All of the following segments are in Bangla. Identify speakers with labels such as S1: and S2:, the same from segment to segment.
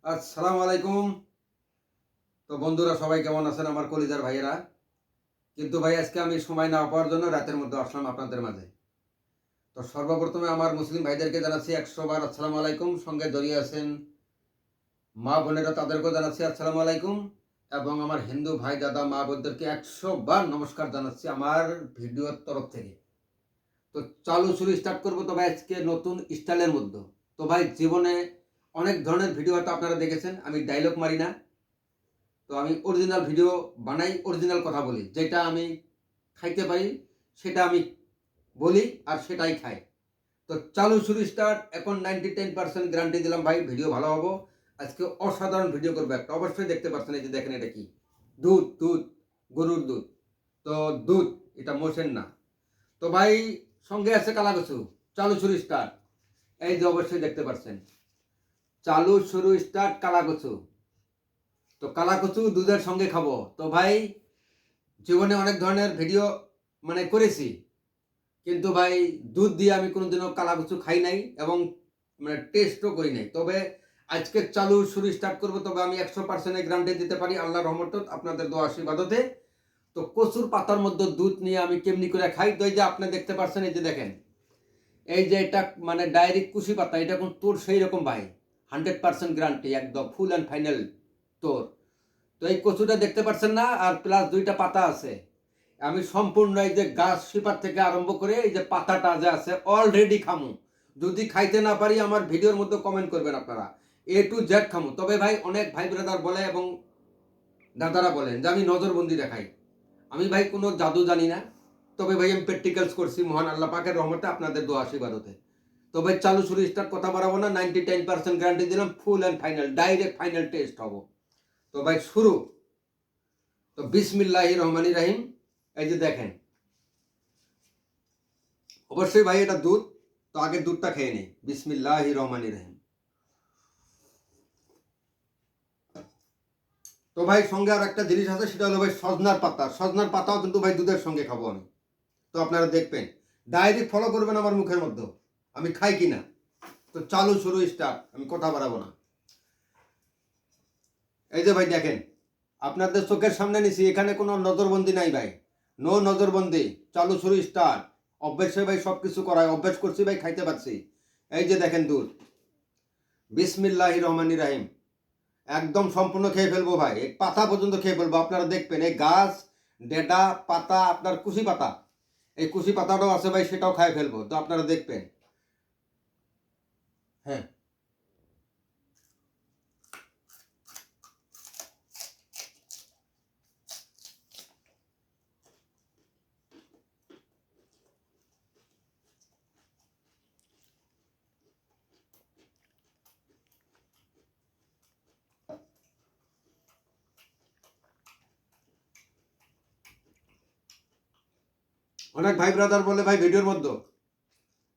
S1: আসসালামু আলাইকুম। তো বন্ধুরা সবাই কেমন আছেন আমার কলিজার ভাইয়েরা? কিন্তু ভাই আজকে আমি সময় না পাওয়ার জন্য রাতের মধ্যে আসলাম আপনাদের মাঝে। তো সর্বপ্রথমে আমার মুসলিম ভাইদেরকে জানাচ্ছি ১০০ বার আসসালামু আলাইকুম। সঙ্গে জড়িয়ে আছেন মা বোনেরা তাদেরকেও জানাচ্ছি আসসালামু আলাইকুম। এবং আমার হিন্দু ভাই দাদা মা বোনদেরকে ১০০ বার নমস্কার জানাচ্ছি আমার ভিডিওর তরফ থেকে। তো চালু শুরু স্টার্ট করবো তো ভাই আজকে নতুন স্টাইলের মধ্যে। তো ভাই জীবনে অনেক ধরনের ভিডিও হয়তো আপনারা দেখেছেন। আমি ডায়লগ মারি না। তো আমি অরিজিনাল ভিডিও বানাই, অরিজিনাল কথা বলি। যেটা আমি খাইতে পারি সেটা আমি বলি আর সেটাই খাই। তো চালু শুরু স্টার্ট। এখন 99% গ্যারান্টি দিলাম ভাই ভিডিও ভালো হবো। আজকে অসাধারণ ভিডিও করবো একটা। অবশ্যই দেখতে পাচ্ছেন এই যে দেখেন এটা কি? দুধ, দুধ, গরুর দুধ। তো দুধ এটা মোষের না। তো ভাই সঙ্গে আছে কালাকচু। চালু শুরু স্টার্ট। এই যে অবশ্যই দেখতে পাচ্ছেন। চালু শুরু স্টার্ট কালাকচু। তো কালাকচু দুধের সঙ্গে খাবো। তো ভাই জীবনে অনেক ধরনের ভিডিও করেছি। কিন্তু ভাই দুধ দিয়ে আমি কোনোদিনও কালাকচু খাই নাই এবং টেস্টও করি নাই। তবে আজকে চালু শুরু স্টার্ট করব। তবে আমি 100% গ্যারান্টি দিতে পারি আল্লাহর রহমত আপনাদের দোয়া আশীর্বাদতে। তো কচুর পাতার মধ্যে দুধ নিয়ে আমি কেমনি করে খাই, তো এই যে আপনি দেখতে পাচ্ছেন, এই যে দেখেন, এই যে এটা ডাইরেক্ট কুশি পাতা, এটা কোন তোর সেই রকম ভাই 100% গ্যারান্টি, একদম ফুল অ্যান্ড ফাইনাল তোর। তো এই কচুটা দেখতে পাচ্ছেন না, আর প্লাস দুইটা পাতা আছে। আমি সম্পূর্ণ এই যে গাছ শিপার থেকে আরম্ভ করে এই যে পাতাটা যে আছে অলরেডি খামু। যদি খাইতে না পারি আমার ভিডিওর মধ্যে কমেন্ট করবেন আপনারা। এ টু জেড খামু। তবে ভাই অনেক ভাই ব্রাদার বলে এবং দাদারা বলেন যে আমি নজরবন্দি দেখাই। আমি ভাই কোনো জাদু জানি না। তবে ভাই আমি প্র্যাকটিক্যালস করছি মহান আল্লাহ পাকের রহমতে আপনাদের দোয়া আশীর্বাদতে। তবে চালু শুরু স্টার্ট কথা বাড়াবো না। 99% গ্যারান্টি দিলাম, ফুল and final direct final test হবো। তো ভাই শুরু। তো বিসমিল্লাহির রহমানির রাহিম। এই যে দেখেন, অবশ্যই ভাই এটা দুধ। তো আগে দুধটা খেয়ে নেই। বিসমিল্লাহির রহমানির রহিম। তো ভাই সঙ্গে আর একটা জিনিস আছে, সেটা হলো ভাই সজনার পাতা। সজনার পাতাও কিন্তু ভাই দুধের সঙ্গে খাবো আমি। তো আপনারা দেখবেন, ডায়েরি ফলো করবেন আমার মুখের মধ্যে আমি খাই কিনা। তো চালু শুরু স্টার্ট, আমি কথা বাড়াবো না। এই যে ভাই দেখেন, আপনাদের চোখের সামনে নিছি, এখানে কোনো নজরবন্দি নাই ভাই। নো নজরবন্দি। চালু শুরু স্টার্ট। অভ্যাসে ভাই সব কিছু করায়, অভ্যাস করছি ভাই, খাইতে পারছি। এই যে দেখেন দুধ। বিসমিল্লাহির রহমানির রাহিম। একদম সম্পূর্ণ খেয়ে ফেলবো ভাই, এই পাতা পর্যন্ত খেয়ে ফেলবো। আপনারা দেখবেন এই গাছ, ডেডা, পাতা, আপনার কুশি পাতা, এই কুশি পাতাটাও আছে ভাই, সেটাও খাই ফেলবো। তো আপনারা দেখবেন। হ্যাঁ, অনেক ভাই ব্রাদার বলে ভাই ভিডিওর মধ্যে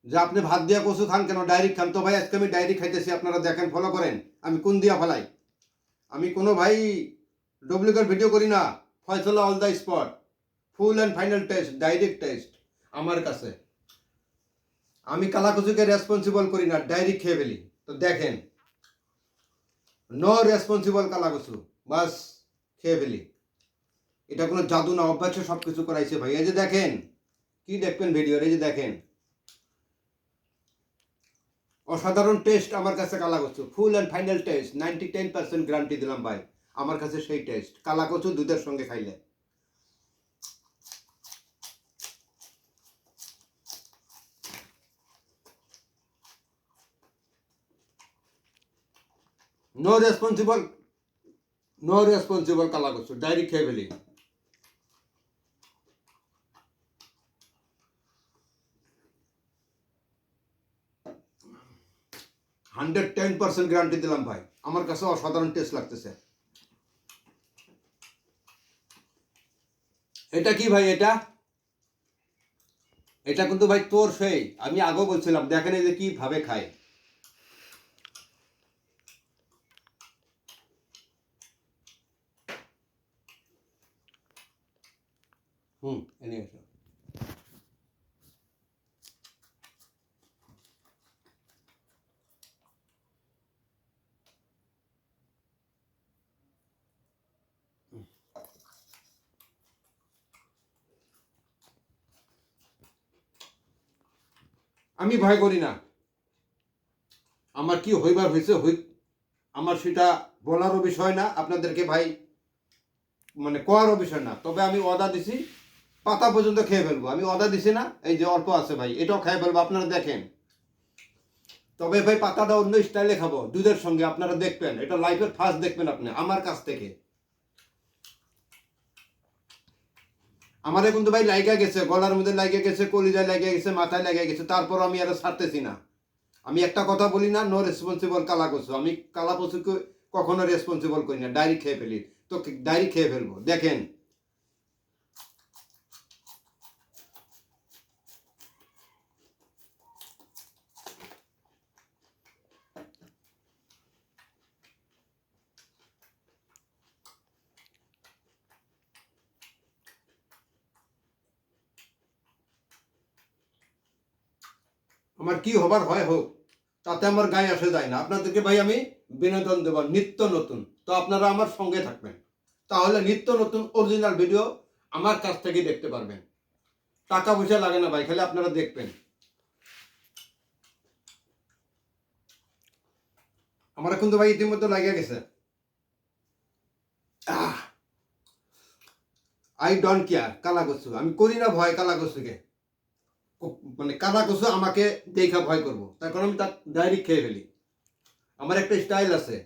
S1: যে আপনি ভাত দিয়া কচু খান কেন, ডাইরেক্ট খান। তো ভাই আজকে আমি ডাইরেক্ট খাইতেছি, আপনারা দেখেন, ফলো করেন আমি কোন দিয়া ফেলাই। আমি কোনো ভাই ডুপ্লিকেট ভিডিও করি না। ফয়সলা all the spot, full and final test, direct test আমার কাছে। আমি কালাকুচুকে রেসপন্সিবল করি না, ডাইরেক্ট খেয়ে ফেলি। তো দেখেন, নো রেসপন্সিবল কালাকুচু, বাস খেয়ে ফেলি। এটা কোনো জাদু না, অভ্যাসে সব কিছু করাইছে ভাই। এই যে দেখেন, কি দেখবেন ভিডিওর, এই যে দেখেন, অসাধারণ টেস্ট আমার কাছে কালাকচু, full and final test, 99% guarantee দিলাম ভাই। আমার কাছে সেই টেস্ট কালাকচু দুধের সঙ্গে খাইলে। নো রেসপন্সিবল, নো রেসপন্সিবল কালাকচু, ডাইরেক্ট খেয়ে ফেলি। 110% গ্যারান্টি দিলাম ভাই, আমার কাছে অসাধারণ টেস্ট লাগতেছে। এটা কি ভাই? এটা এটা কিন্তু ভাই তোর সেই, আমি আগেও বলছিলাম, দেখেন এই যে কিভাবে খায়। এনে এসো। আমি ভয় করি না। আমার কি হইবার হয়েছে আমার সেটা বলারও বিষয় না, আপনাদেরকে ভাই মানে কোয়ারও বিষয় না। তবে আমি অদা দিছি, পাতা পর্যন্ত খেয়ে ফেলবো। আমি অদা দিছি না, এই যে অল্প আছে ভাই, এটাও খেয়ে ফেলবো, আপনারা দেখেন। তবে ভাই পাতাটা অন্য স্টাইলে খাবো, দুধের সঙ্গে, আপনারা দেখবেন। এটা লাইফের ফার্স্ট দেখবেন আপনি আমার কাছ থেকে। আমারে কিন্তু ভাই লাইগা গেছে, গলার মধ্যে লাইগা গেছে, কলিজায় লাইগা গেছে, মাথায় লাইগা গেছে, তারপর আমি আর ছাড়তেছি না। আমি একটা কথা বলি না, নো রেসপন্সিবল কালা কচু। আমি কালা কচুকে কখনো রেসপন্সিবল করি না, ডাইরেক্ট খেয়ে ফেলি। তো ডাইরেক্ট খেয়ে ফেলবো, দেখেন। আমার কি হবার হয় হোক, তাতে আমার গায়ে আসে যায় না। আপনাদেরকে ভাই আমি বিনোদন দেব নিত্য নতুন, তো আপনারা আমার সঙ্গে থাকবেন। তাহলে নিত্য নতুন অরিজিনাল ভিডিও আমার কাছ থেকে দেখতে পারবেন। টাকা পয়সা লাগে না ভাই, খালি আপনারা দেখবেন। আমার কিন্তু ভাই ইতিমধ্যে লাগিয়ে গেছে। আই ডোন্ট কেয়ার কালা কচু, আমি করি না ভয় কালা কচুকে। মানে কালা কচু আমাকে দেখা ভয় করবো, তার কারণ আমি তার ডাইরেক্ট খেয়ে ফেলি। আমার একটা স্টাইল আছে,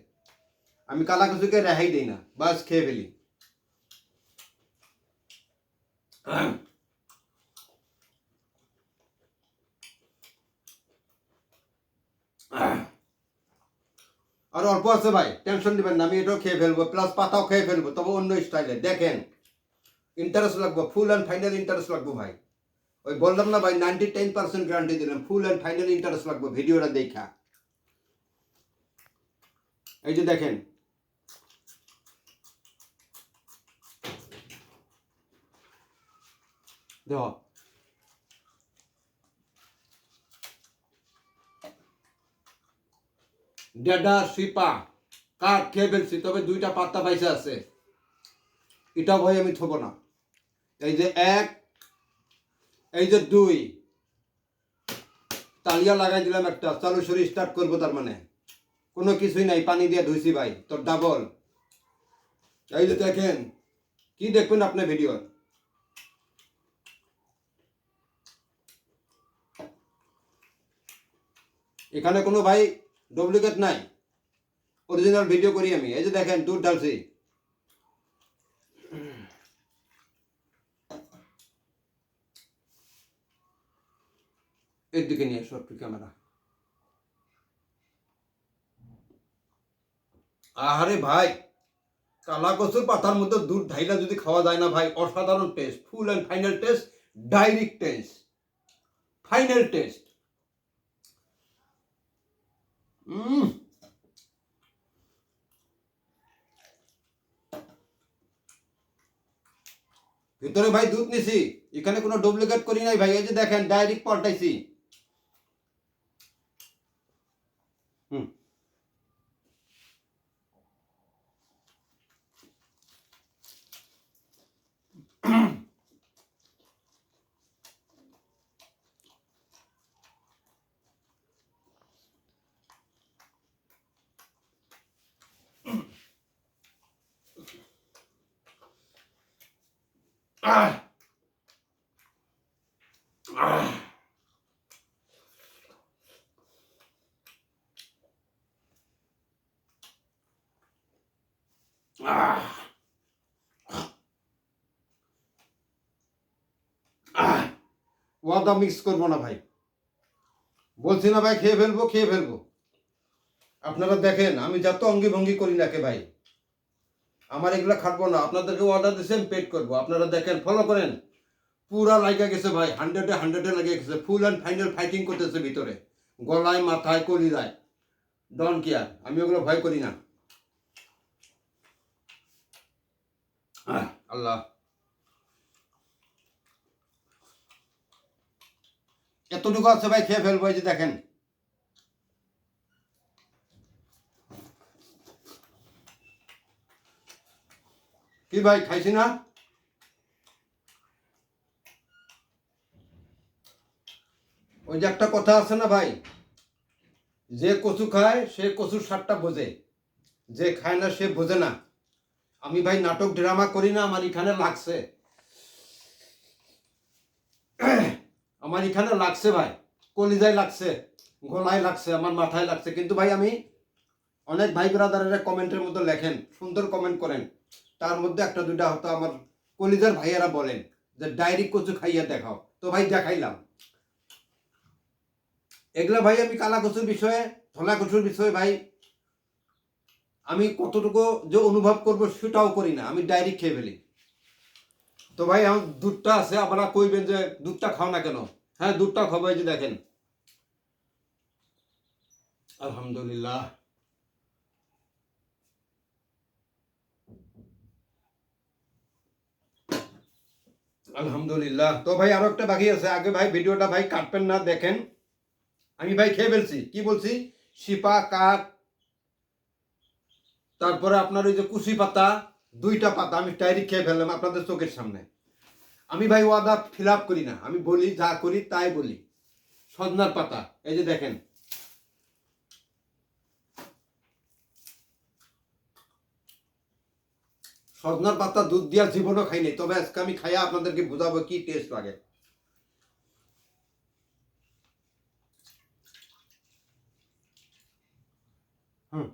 S1: আমি কালা কচুকে রেহাই দিই না, বাস খেয়ে ফেলি। আর অল্প আছে ভাই, টেনশন দিবেন না, আমি এটাও খেয়ে ফেলবো, প্লাস পাতাও খেয়ে ফেলবো, তবে অন্য স্টাইলে। দেখেন, ইন্টারেস্ট লাগবো, ফুল অ্যান্ড ফাইনাল ইন্টারেস্ট লাগবো ভাই। ওই বললাম না ভাই, 99% গ্যারান্টি দিলাম, ফুল অ্যান্ড ফাইনাল ইন্টারেস্ট লাগবো ভিডিওটা দেখা। এই যে দেখেন, দেখো ডেডা শিপা কাঠ খেয়ে ফেলছি, তবে দুইটা পাতা পাইসে আছে, এটা ভয় আমি থবো না। এই যে এক, এই যে দুই, তালিয়া লাগাই দিলাম একটা, চালু শরীর স্টার্ট করবো। তার মানে কোনো কিছুই নাই, পানি দিয়ে ধুইছি ভাই, তোর ডাবল। এই যে দেখেন, কি দেখবেন আপনি ভিডিও। এখানে কোনো ভাই ডুপ্লিকেট নাই, অরিজিনাল ভিডিও করি আমি। এই যে দেখেন, দুধ ঢালছি। এর দিকে নিয়ে এসো একটু ক্যামেরা। আহারে ভাই, কালা কচুর পাতার মধ্যে দুধ ঢাইলা যদি খাওয়া যায় না ভাই, অসাধারণ test, full and final test, direct test, final test. ভিতরে ভাই দুধ নিছি, এখানে কোনো ডুপ্লিকেট করি নাই ভাই। এই যে দেখেন, ডাইরেক্ট পাল্টাইছি। হুম। ওয়াদা মিক্স করবো না ভাই, বলছি না ভাই, খেয়ে ফেলবো খেয়ে ফেলবো। আপনারা দেখেন, আমি যত অঙ্গি ভঙ্গি করি না কে ভাই, আমার এগুলো খাটবো না। আপনাদেরকে অর্ডার দিচ্ছি, আমি পেড করবো। আপনারা দেখেন, ফলো করেন। পুরা লাগা গেছে ভাই, 100-এ লেগে গেছে, ফুল অ্যান্ড ফাইনাল ফাইটিং করতেছে ভিতরে, গলায় মাথায় কলিজায়। ডন কেয়ার, আমি ওগুলো ভয় করি না। আল্লাহ, এতটুকু আছে ভাই, খেয়ে ফেলবো। এই যে দেখেন, কি ভাই খাইছি না? ওই ওই যে একটা কথা আছে না ভাই, যে কচু খায় সে কচুর স্বাদটা বোঝে, যে খায় না সে বোঝে না। আমি ভাই নাটক ড্রামা করি না, আমার এখানে লাগছে, আমার এখানে লাগছে ভাই, কলিজায় লাগছে, গলায় লাগছে, আমার মাথায় লাগছে। কিন্তু ভাই আমি অনেক ভাই ব্রাদারেরা কমেন্টের মধ্যে লেখেন, সুন্দর কমেন্ট করেন, তার মধ্যে একটা দুইটা হয়তো আমার কলিজার ভাইয়েরা বলেন যে ডাইরেক্ট কচু খাইয়া দেখাও। তো ভাই দেখাইলাম। এগুলা ভাই আমি কালা কচুর বিষয়ে, ধলা কচুর বিষয়ে ভাই আমি কতটুকু যে অনুভব করব সেটাও করি না, আমি ডাইরেক্ট খেয়ে ফেলি। তো ভাই আমার দুধটা আছে, আপনারা কইবেন যে দুধটা খাও না কেন? হ্যাঁ, দুধটা খাবো। এই যে দেখেন, আলহামদুলিল্লাহ, আলহামদুলিল্লাহ। তো ভাই আরো একটা বাকি আছে, আগে ভাই ভিডিওটা ভাই কাটবেন না, দেখেন আমি ভাই খেয়ে ফেলছি। কি বলছি? শিপা, কাঠ, তারপরে আপনার ওই যে কুশি পাতা, দুইটা পাতা আমি ডাইরেক্ট খেয়ে ফেললাম আপনাদের চোখের সামনে। আমি ভাই ওয়াদা ফিল আপ করি না, আমি বলি যা করি তাই বলি। সজনার পাতা, এই যে দেখেন, সজনার পাতা দুধ দিয়া জীবনও খাইনি, তবে আজকে আমি খাইয়া আপনাদেরকে বোঝাবো কি টেস্ট লাগে। হুম,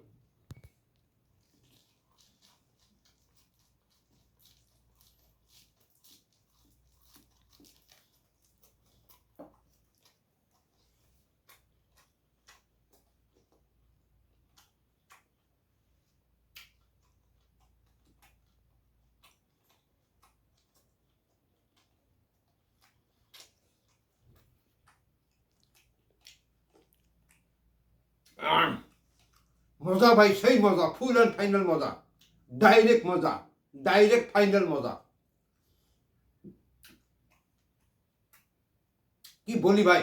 S1: মজা ভাই, সেই মজা, ফুল অ্যান্ড ফাইনাল মজা, ডাইরেক্ট মজা, ডাইরেক্ট ফাইনাল মজা। কি বলি ভাই,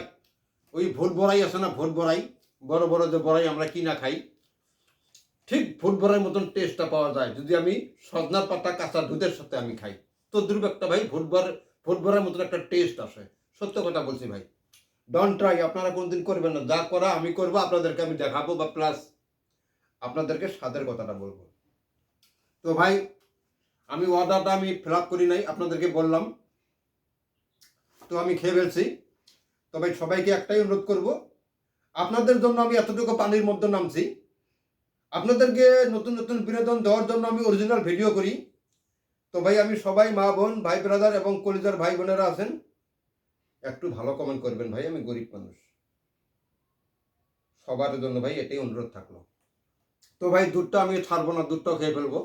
S1: ওই ভোট বড়াই আছে না, ভোট বড়াই, বড় বড় যে বড়াই আমরা কিনা খাই, ঠিক ভোট বড়াইয়ের মতন টেস্টটা পাওয়া যায় যদি আমি সজনার পাতা কাঁচা দুধের সাথে আমি খাই। তো দুর্ব একটা ভাই ভোট বড়াইয়ের মতন একটা টেস্ট আসে। সত্য কথা বলছি ভাই, ডোন্ট ট্রাই, আপনারা কোনদিন করবেন না। যা করা আমি করবো, আপনাদেরকে আমি দেখাবো, বা প্লাস আপনাদেরকে স্বাদের কথাটা বলবো। তো ভাই আমি অর্ডারটা আমি ফিল আপ করি নাই, আপনাদেরকে বললাম। তো আমি খেয়ে ফেলছি। তবে সবাইকে একটাই অনুরোধ করব, আপনাদের জন্য আমি এতটুকু পানির মধ্যে নামছি, আপনাদেরকে নতুন নতুন বিনোদন দেওয়ার জন্য আমি অরিজিনাল ভিডিও করি। তো ভাই আমি সবাই মা বোন ভাই ব্রাদার এবং কলিজার ভাই বোনেরা আছেন, একটু ভালো কমেন্ট করবেন ভাই, আমি গরিব মানুষ, সবার জন্য ভাই এটাই অনুরোধ থাকলো। তো ভাই দুধটা আমি ছাড়বো না, দুধটাও খেয়ে ফেলবো।